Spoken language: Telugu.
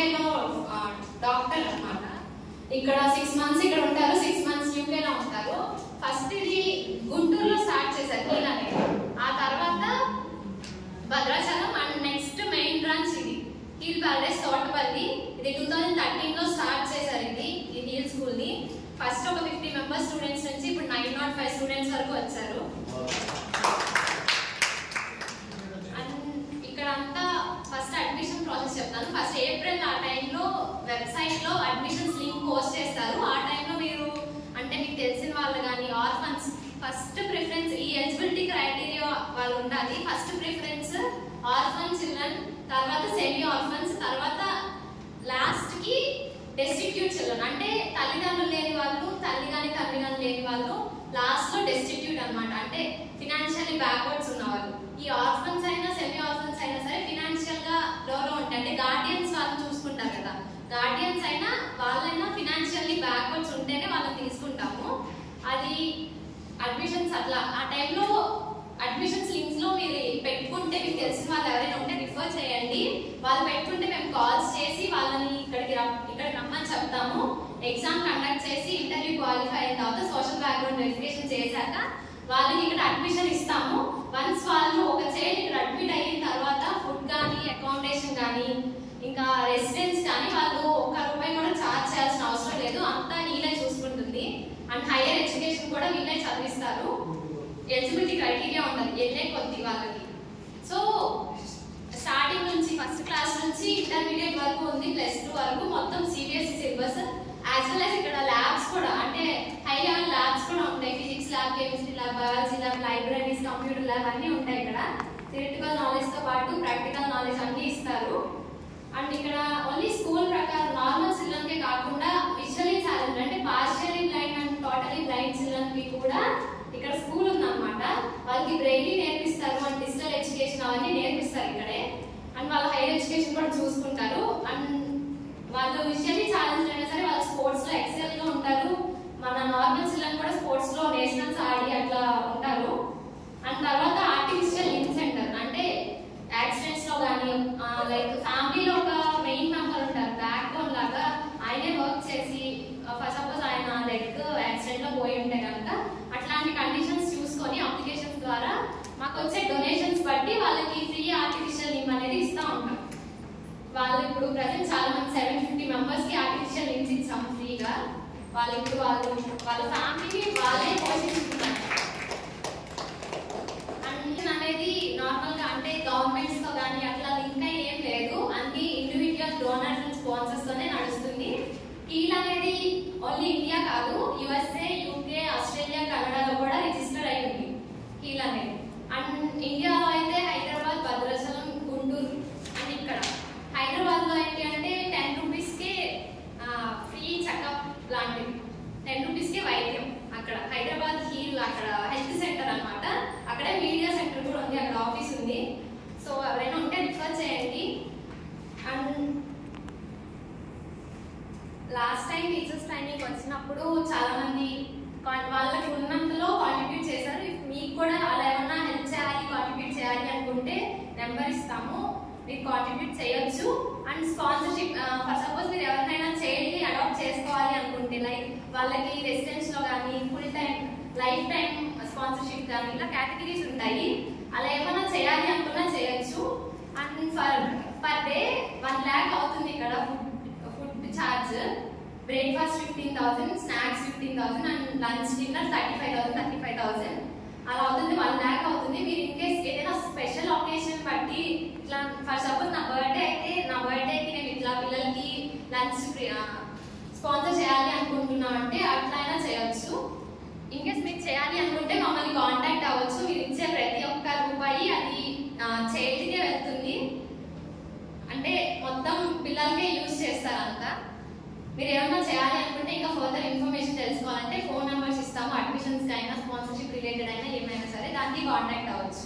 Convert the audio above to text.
యూకేలో డాక్టర్ అన్నమాట. ఇక్కడ 6 months ఇక్కడ ఉంటారు, 6 months యూకేలో ఉంటారు. ఫస్ట్ ఇది గుంటూరులో స్టార్ట్ చేశారు హీల్ అనేది. ఆ తర్వాత Bhadrachalam and next main branch ఇది హీల్ ప్యాలెస్ తోటపల్లి. ఇది 2013లో స్టార్ట్ చేశారు ఈ హీల్ స్కూల్ ని. ఫస్ట్ ఒక 50 మెంబర్స్ స్టూడెంట్స్ నుంచి ఇప్పుడు 905 స్టూడెంట్స్ వరకు వచ్చారు. ఇక్కడ అంతా ఫస్ట్ అడ్మిషన్ ప్రాసెస్ చెప్తాను. ఫస్ట్ ఏప్రిల్ ఆ టైంలో వెబ్సైట్ లో అడ్మిషన్స్ లింక్ పోస్ట్ చేస్తారు. ఆ టైంలో మీరు అంటే మీకు తెలిసిన వాళ్ళు కానీ ఆర్ఫన్స్ ఫస్ట్ ప్రిఫరెన్స్ ఈ ఎలిజిబిలిటీ క్రైటీరియా వాళ్ళు ఉండాలి. ఫస్ట్ ప్రిఫరెన్స్ ఆర్ఫన్ చిల్డ్రన్, తర్వాత సెమీ ఆర్ఫన్స్, తర్వాత లాస్ట్ కి డెస్టిట్యూట్ చిల్డ్రన్ అంటే తల్లిదండ్రులు లేని వాళ్ళు, తల్లి కానీ తండ్రి కానీ లేని వాళ్ళు, లాస్ట్ లో డెస్టిట్యూట్ అన్నమాట అంటే ఫినాన్షియల్లీ బ్యాక్వర్డ్స్ ఉన్న వాళ్ళు. ఈ ఆర్ఫన్స్ అయినా సెమీ ఆర్ఫన్స్ అయినా సరే ఫినాన్షియల్ గా లోలో ఉంటాయి అంటే గార్డియన్స్ వాళ్ళు చూసుకుంటారు కదా, గార్డియన్స్ అయినా వాళ్ళైనా ఫినాన్షియల్లీ బ్యాక్వర్డ్స్ ఉంటేనే వాళ్ళని తీసుకుంటాము. అది అడ్మిషన్స్ అట్లా ఆ టైంలో అడ్మిషన్స్ లింక్స్ లో మీరు పెట్టుకుంటే మీకు తెలిసిన వాళ్ళు ఎవరైనా ఉంటే రిఫర్ చేయండి. వాళ్ళు పెట్టుకుంటే మేము కాల్స్ చేసి వాళ్ళని ఇక్కడికి రమ్మని చెప్తాము. ఎగ్జామ్ కండక్ట్ చేసి ఇంటర్వ్యూ క్వాలిఫై అయిన తర్వాత సోషల్ బ్యాక్గ్రౌండ్ వెరిఫికేషన్ చేశాక వాళ్ళకి ఇక్కడ అడ్మిషన్ ఇస్తాము. వన్స్ వాళ్ళు ఒక చైల్డ్ ఇక్కడ అడ్మిట్ అయిన తర్వాత ఫుడ్ కానీ అకామిడేషన్ కానీ ఇంకా రెసిడెన్స్ కానీ వాళ్ళు ₹1 కూడా ఛార్జ్ చేయాల్సిన అవసరం లేదు, అంతా వీళ్ళే చూసుకుంటుంది. అండ్ హైయర్ ఎడ్యుకేషన్ కూడా వీళ్ళే చదివిస్తారు. ఎలిజిబిలిటీ క్రైటీరియా ఉండదు వెళ్ళే కొద్ది వాళ్ళకి. సో స్టార్టింగ్ నుంచి ఫస్ట్ క్లాస్ నుంచి ఇంటర్మీడియట్ వరకు ఉంది, +2 వరకు మొత్తం CBSE syllabus. As well as ఇక్కడ ల్యాబ్స్ కూడా అంటే హై లెవెల్ ల్యాబ్స్ కూడా ఉంటాయి. Physics lab, chemistry lab, biology lab, libraries, computer lab అన్నీ ఉంటాయి ఇక్కడ. థియరిటికల్ నాలెడ్జ్ తో పాటు ప్రాక్టికల్ నాలెడ్జ్ అన్నీ ఇస్తారు. అండ్ ఇక్కడ ఓన్లీ స్కూల్ ప్రకారం నార్మల్ చిల్డ్రన్కే కాకుండా విజువల్లీ ఛాలెంజ్ అంటే partially blind and totally blind children కి కూడా ఇక్కడ స్కూల్ ఉందన్నమాట. వాళ్ళకి బ్రెయిలీ నేర్పిస్తారు అండ్ డిజిటల్ ఎడ్యుకేషన్ అవన్నీ నేర్పిస్తారు ఇక్కడే. అండ్ వాళ్ళ హైయర్ ఎడ్యుకేషన్ కూడా చూసుకుంటారు. అండ్ వాళ్ళు విజువల్లీ ఛాలెంజ్ అయినా సరే వాళ్ళు స్పోర్ట్స్ లో ఎక్సెల్ గా ఉంటారు. మన నార్మల్ చిల్డ్రన్ కూడా స్పోర్ట్స్ లో నేషనల్స్ ఆడి అట్లా ఉంటారు. అండ్ తర్వాత ఆర్టిఫిషియల్ లింబ్ సెంటర్ అంటే యాక్సిడెంట్స్ లో కానీ లైక్ ఫ్యామిలీలో ఒక మెయిన్ మెంబర్ ఉంటారు, బ్యాక్ బోన్ లాగా ఆయనే వర్క్ చేసి సపోజ్ ఆయన లెగ్ యాక్సిడెంట్ లో పోయి ఉంటే కనుక అట్లాంటి కండిషన్స్ చూసుకొని అప్లికేషన్స్ ద్వారా మాకు వచ్చే డొనేషన్స్ బట్టి వాళ్ళకి ఫ్రీ ఆర్టిఫిషియల్ లింబ్ అనేది ఇస్తూ ఉంటాం. వాళ్ళు ఇప్పుడు ప్రజెంట్ చాలా మంది 750 మెంబర్స్ కి ఆర్టిఫిషియల్ లింబ్స్ ఇచ్చాము ఫ్రీగా. వాళ్ళు ఇప్పుడు వాళ్ళ ఫ్యామిలీని వాళ్ళే పోషించుకుంటారు. అనేది నార్మల్ గా అంటే గవర్నమెంట్స్ తో కానీ అట్లా లింక్ అయ్యి ఏం లేదు, అన్ని ఇండివిజువల్ డోనర్స్ అండ్ స్పాన్సర్స్ తోనే నడుస్తుంది. హీల్ అనేది ఓన్లీ ఇండియా కాదు, USA, UK, ఆస్ట్రేలియా, కెనడాలో కూడా రిజిస్టర్ అయి ఉంది హీల్ అనేది. అండ్ ఇండియాలో అయితే హైదరాబాద్, భద్రాచలం, గుంటూరు అండ్ ఇక్కడ హైదరాబాద్ లో ఏంటి అంటే ₹10 కే ఫ్రీ చెకప్ లాంటివి, ₹10 కే వైద్యం. అక్కడ హైదరాబాద్ హీల్ అక్కడ హెల్త్ సెంటర్ అన్నమాట. అక్కడే మీడియా సెంటర్ కూడా ఉంది, అక్కడ ఆఫీస్ ఉంది. సో ఎవరైనా ఉంటే రిఫర్ చేయండి. And last time teachers training వచ్చినప్పుడు చాలా మంది వాళ్ళకి ఉన్నంతలో కాంట్రిబ్యూట్ చేశారు. మీకు కూడా అలా ఏమన్నా హెల్ప్ చేయాలి, కాంట్రిబ్యూట్ చేయాలి అనుకుంటే నెంబర్ ఇస్తాము, మీరు కాంట్రిబ్యూట్ చేయొచ్చు. అండ్ స్పాన్సర్షిప్ ఫర్ సపోజ్ మీరు ఎవరినైనా చైల్డ్ ని అడాప్ట్ చేసుకోవాలి అనుకుంటే లైక్ వాళ్ళకి రెసిడెన్స్ లో కానీ full time, life time sponsorship కానీ ఇలా కేటగిరీస్ ఉంటాయి. అలా ఏమైనా చేయాలి అనుకున్నా చేయొచ్చు. అండ్ పర్ డే 1 lakh అవుతుంది ఇక్కడ food charge. Breakfast 15,000, snacks 15,000 and lunch dinner 35,000 అలా అవుతుంది. 1 lakh అవుతుంది. మీరు ఇన్ కేస్ ఏదైనా స్పెషల్ ఒకేషన్ బట్టి ఇట్లా ఫర్ సపోజ్ నా బర్త్డే అయితే నా బర్త్డేకి నేను ఇట్లా పిల్లలకి లంచ్ స్పాన్సర్ చేయాలి అనుకుంటున్నా అంటే అట్లా అయినా చేయొచ్చు. ఇన్ కేస్ మీకు చేయాలి అనుకుంటే మమ్మల్ని కాంటాక్ట్ అవ్వచ్చు. మీరు ఇచ్చే ప్రతి ఒక్క రూపాయి అది చైల్డ్కే వెళ్తుంది, అంటే మొత్తం పిల్లలకే యూజ్ చేస్తారంతా. మీరు ఏమన్నా చేయాలి అనుకుంటే ఇంకా ఫర్దర్ ఇన్ఫర్మేషన్ తెలుసుకోవాలంటే ఫోన్ నెంబర్స్ ఇస్తాము. అడ్మిషన్స్ అయినా స్పాన్సర్షిప్ రిలేటెడ్ అయినా ఏమైనా సరే దానికి కాంటాక్ట్ అవ్వచ్చు.